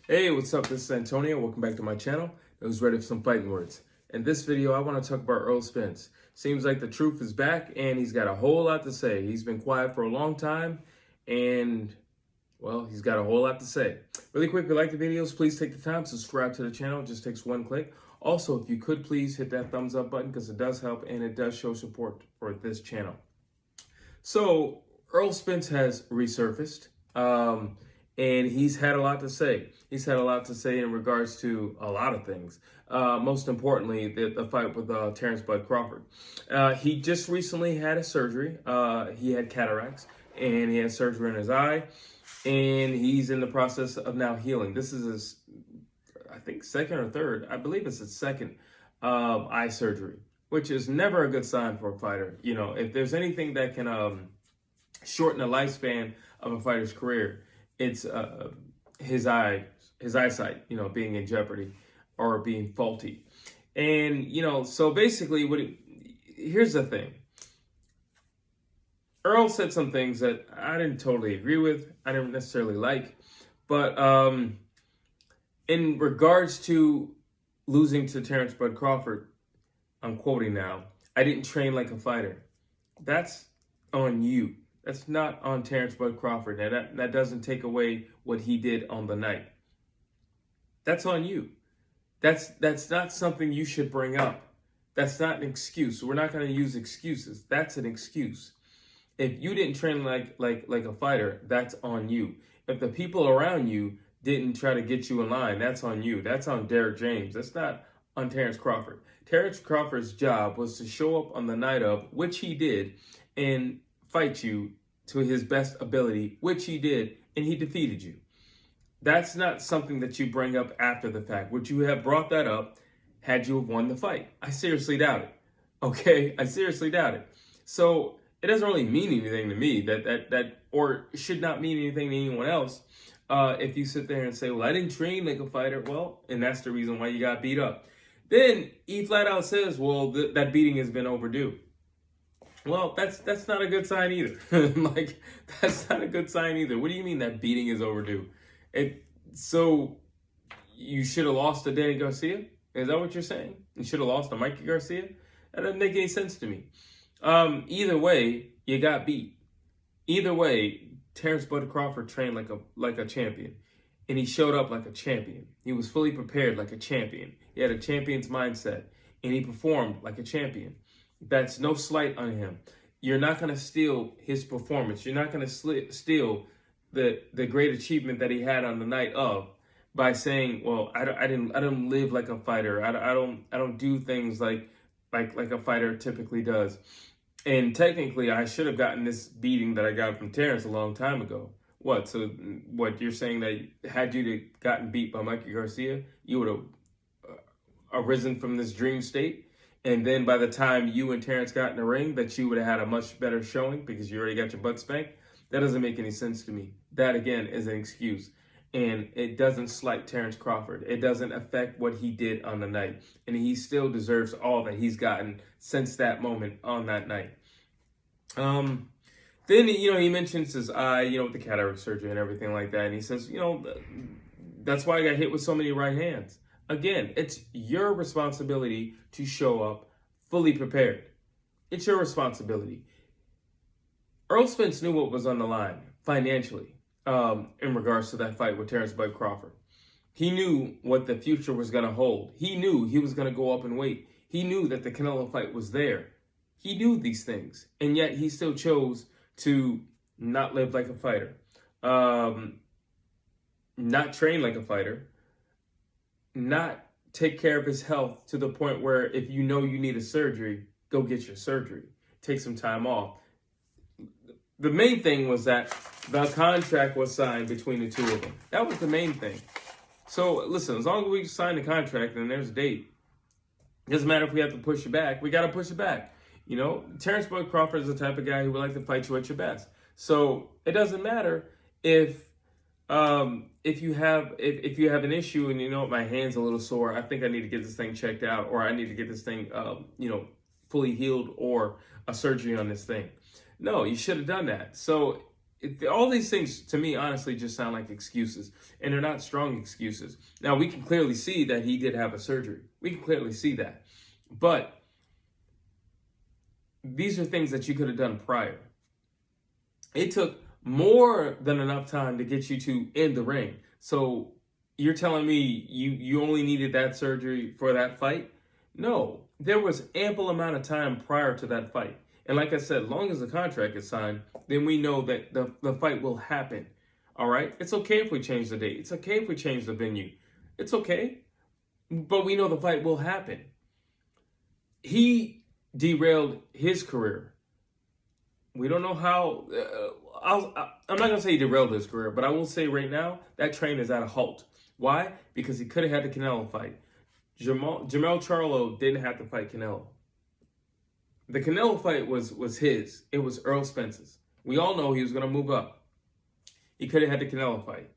Hey, what's up? This is Antonio. Welcome back to my channel. I was ready for some fighting words. In this video, I want to talk about Errol Spence. Seems like the truth is back, and he's got a whole lot to say. He's been quiet for a long time, and, well, he's got a whole lot to say. Really quick, if you like the videos, please take the time to subscribe to the channel. It just takes one click. Also, if you could, please hit that thumbs up button because it does help, and it does show support for this channel. So, Errol Spence has resurfaced. And he's had a lot to say. He's had a lot to say in regards to a lot of things. Most importantly, the fight with Terence Bud Crawford. He just recently had a surgery. He had cataracts, and he had surgery in his eye, and he's in the process of now healing. This is his, I think, second or third. I believe it's his second eye surgery, which is never a good sign for a fighter. You know, if there's anything that can shorten the lifespan of a fighter's career, it's his eyesight, you know, being in jeopardy or being faulty. And, you know, so basically here's the thing. Errol said some things that I didn't totally agree with. I didn't necessarily like. But in regards to losing to Terence Bud Crawford, I'm quoting now, "I didn't train like a fighter." That's on you. That's not on Terence Bud Crawford. Now, that doesn't take away what he did on the night. That's on you. That's not something you should bring up. That's not an excuse. We're not going to use excuses. That's an excuse. If you didn't train like a fighter, that's on you. If the people around you didn't try to get you in line, that's on you. That's on Derrick James. That's not on Terence Crawford. Terence Crawford's job was to show up on the night of, which he did, and fight you to his best ability, which he did, and he defeated you. That's not something that you bring up after the fact. Would you have brought that up had you have won the fight? I seriously doubt it. Okay, I seriously doubt it. So it doesn't really mean anything to me that or should not mean anything to anyone else. If you sit there and say, "Well, I didn't train like a fighter," well, and that's the reason why you got beat up. Then he flat out says, "Well, that beating has been overdue." Well, that's not a good sign either. Like, that's not a good sign either. What do you mean that beating is overdue? So you should have lost to Danny Garcia? Is that what you're saying? You should have lost to Mikey Garcia? That doesn't make any sense to me. Either way, you got beat. Either way, Terence Bud Crawford trained like a champion, and he showed up like a champion. He was fully prepared like a champion. He had a champion's mindset, and he performed like a champion. That's no slight on him. You're not going to steal his performance. You're not going to steal the great achievement that he had on the night of by saying, "Well, I don't live like a fighter. I don't do things like a fighter typically does." And technically, I should have gotten this beating that I got from Terence a long time ago. What? So what you're saying that had you gotten beat by Mikey Garcia, you would have arisen from this dream state? And then by the time you and Terence got in the ring, that you would have had a much better showing because you already got your butt spanked? That doesn't make any sense to me. That, again, is an excuse. And it doesn't slight Terence Crawford. It doesn't affect what he did on the night. And he still deserves all that he's gotten since that moment on that night. Then, you know, he mentions his eye, you know, with the cataract surgery and everything like that. And he says, you know, that's why I got hit with so many right hands. Again, it's your responsibility to show up fully prepared. It's your responsibility. Errol Spence knew what was on the line financially in regards to that fight with Terence Bud Crawford. He knew what the future was going to hold. He knew he was going to go up in weight. He knew that the Canelo fight was there. He knew these things, and yet he still chose to not live like a fighter, not train like a fighter, not take care of his health to the point where if you know you need a surgery, go get your surgery. Take some time off. The main thing was that the contract was signed between the two of them. That was the main thing. So listen, as long as we sign the contract and there's a date, it doesn't matter if we have to push it back. We got to push it back. You know, Terence Bud Crawford is the type of guy who would like to fight you at your best. So it doesn't matter if you have an issue and, you know, my hand's a little sore, I think I need to get this thing checked out, or I need to get this thing, you know, fully healed, or a surgery on this thing. No, you should have done that. So All these things, to me, honestly, just sound like excuses, and they're not strong excuses. Now, we can clearly see that he did have a surgery. We can clearly see that. But these are things that you could have done prior. It took more than enough time to get you to in the ring. So you're telling me you only needed that surgery for that fight? No, there was ample amount of time prior to that fight. And like I said, long as the contract is signed, then we know that the fight will happen. All right? It's okay if we change the date. It's okay if we change the venue. It's okay. But we know the fight will happen. He derailed his career. We don't know how. I'm not going to say he derailed his career, but I will say right now, that train is at a halt. Why? Because he could have had the Canelo fight. Jermell Charlo didn't have to fight Canelo. The Canelo fight was his. It was Errol Spence's. We all know he was going to move up. He could have had the Canelo fight.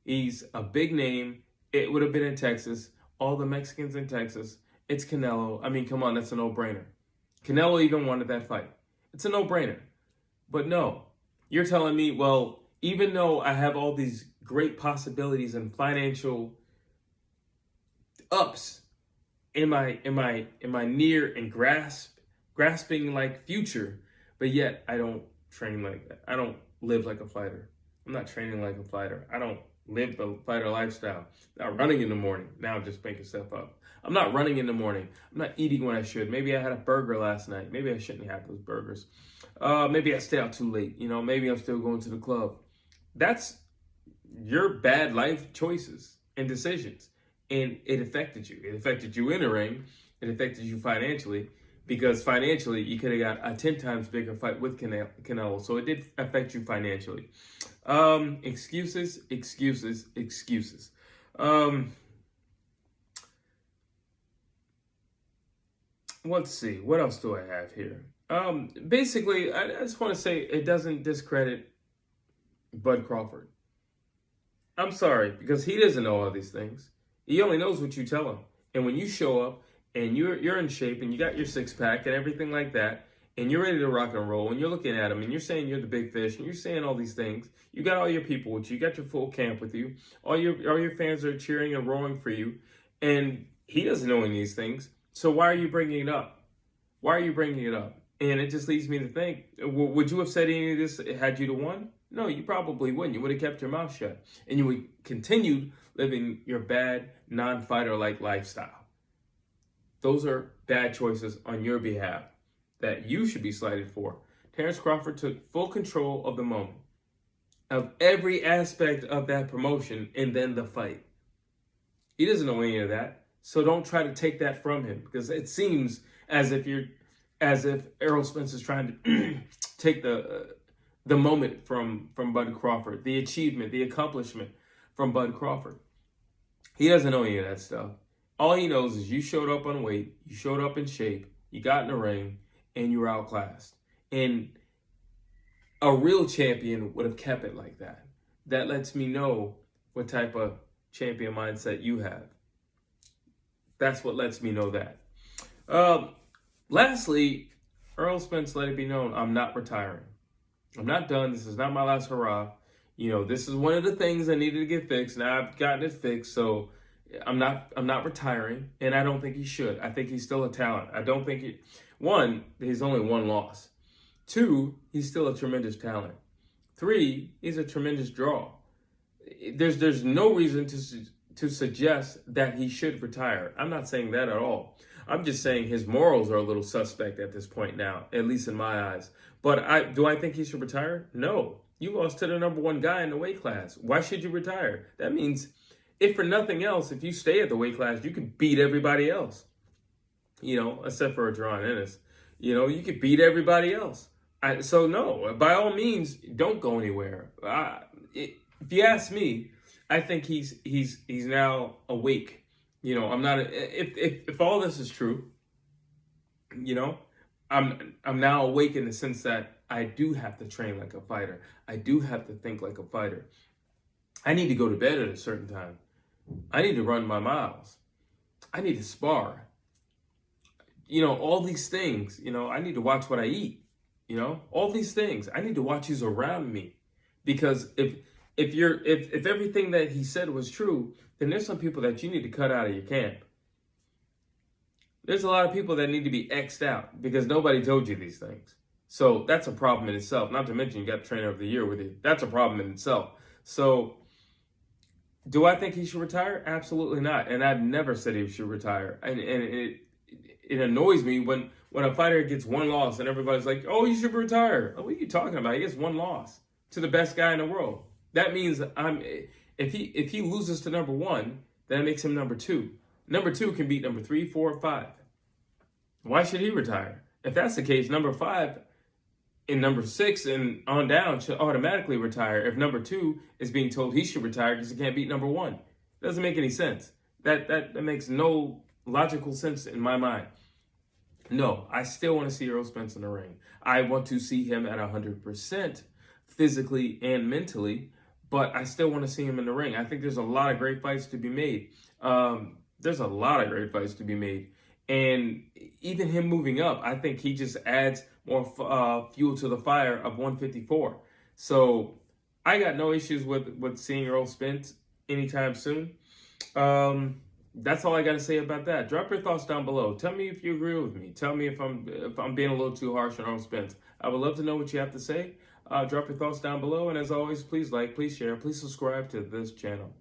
He's a big name. It would have been in Texas. All the Mexicans in Texas. It's Canelo. I mean, come on, that's a no-brainer. Canelo even wanted that fight. It's a no-brainer. But no, you're telling me, well, even though I have all these great possibilities and financial ups in my near and grasping like future, but yet I don't train like that. I don't live like a fighter. I'm not training like a fighter. I don't live the fighter lifestyle. Not running in the morning. Now I'm just making stuff up. I'm not running in the morning. I'm not eating when I should. Maybe I had a burger last night. Maybe I shouldn't have those burgers. Maybe I stayed out too late. You know, maybe I'm still going to the club. That's your bad life choices and decisions. And it affected you. It affected you in the ring. It affected you financially. Because financially, you could have got a 10 times bigger fight with Canelo. So it did affect you financially. Excuses. Let's see. What else do I have here? Basically, I just want to say it doesn't discredit Bud Crawford. I'm sorry, because he doesn't know all these things. He only knows what you tell him. And when you show up and you're in shape and you got your six-pack and everything like that, and you're ready to rock and roll, and you're looking at him and you're saying you're the big fish, and you're saying all these things, you got all your people with you, you got your full camp with you, all your fans are cheering and roaring for you, and he doesn't know any of these things. So why are you bringing it up? Why are you bringing it up? And it just leads me to think, would you have said any of this had you won? No, you probably wouldn't. You would have kept your mouth shut. And you would continue living your bad, non-fighter-like lifestyle. Those are bad choices on your behalf that you should be slighted for. Terence Crawford took full control of the moment, of every aspect of that promotion, and then the fight. He doesn't know any of that. So don't try to take that from him, because it seems as if Errol Spence is trying to take the moment from Bud Crawford, the achievement, the accomplishment from Bud Crawford. He doesn't know any of that stuff. All he knows is you showed up on weight, you showed up in shape, you got in the ring, and you were outclassed. And a real champion would have kept it like that. That lets me know what type of champion mindset you have. That's what lets me know that. Lastly, Errol Spence let it be known, I'm not retiring. I'm not done. This is not my last hurrah. You know, this is one of the things I needed to get fixed. Now I've gotten it fixed, so I'm not retiring, and I don't think he should. I think he's still a talent. I don't think one, he's only one loss. Two, he's still a tremendous talent. Three, he's a tremendous draw. There's no reason to suggest that he should retire. I'm not saying that at all. I'm just saying his morals are a little suspect at this point now, at least in my eyes. But do I think he should retire? No. You lost to the number one guy in the weight class. Why should you retire? That means, if for nothing else, if you stay at the weight class, you can beat everybody else. You know, except for Adrian Ennis. You know, you could beat everybody else. So no, by all means, don't go anywhere. If you ask me, I think he's now awake. You know, I'm not. If all this is true, you know, I'm now awake in the sense that I do have to train like a fighter. I do have to think like a fighter. I need to go to bed at a certain time. I need to run my miles. I need to spar. You know, all these things. You know, I need to watch what I eat. You know, all these things. I need to watch who's around me. Because if everything that he said was true, then there's some people that you need to cut out of your camp. There's a lot of people that need to be X'd out because nobody told you these things. So that's a problem in itself. Not to mention you got Trainer of the Year with you. That's a problem in itself. So do I think he should retire? Absolutely not. And I've never said he should retire. And it annoys me when a fighter gets one loss and everybody's like, oh, you should retire. What are you talking about? He gets one loss to the best guy in the world. That means if he loses to number one, then it makes him number two. Number two can beat number 3, 4, 5. Why should he retire? If that's the case, number 5 and number 6 and on down should automatically retire if number 2 is being told he should retire because he can't beat number 1. Doesn't make any sense. That makes no logical sense in my mind. No, I still want to see Errol Spence in the ring. I want to see him at 100% physically and mentally, but I still want to see him in the ring. I think there's a lot of great fights to be made. There's a lot of great fights to be made. And even him moving up, I think he just adds more fuel to the fire of 154. So I got no issues with seeing Errol Spence anytime soon. That's all I got to say about that. Drop your thoughts down below. Tell me if you agree with me. Tell me if I'm being a little too harsh on Errol Spence. I would love to know what you have to say. Drop your thoughts down below. And as always, please like, please share, please subscribe to this channel.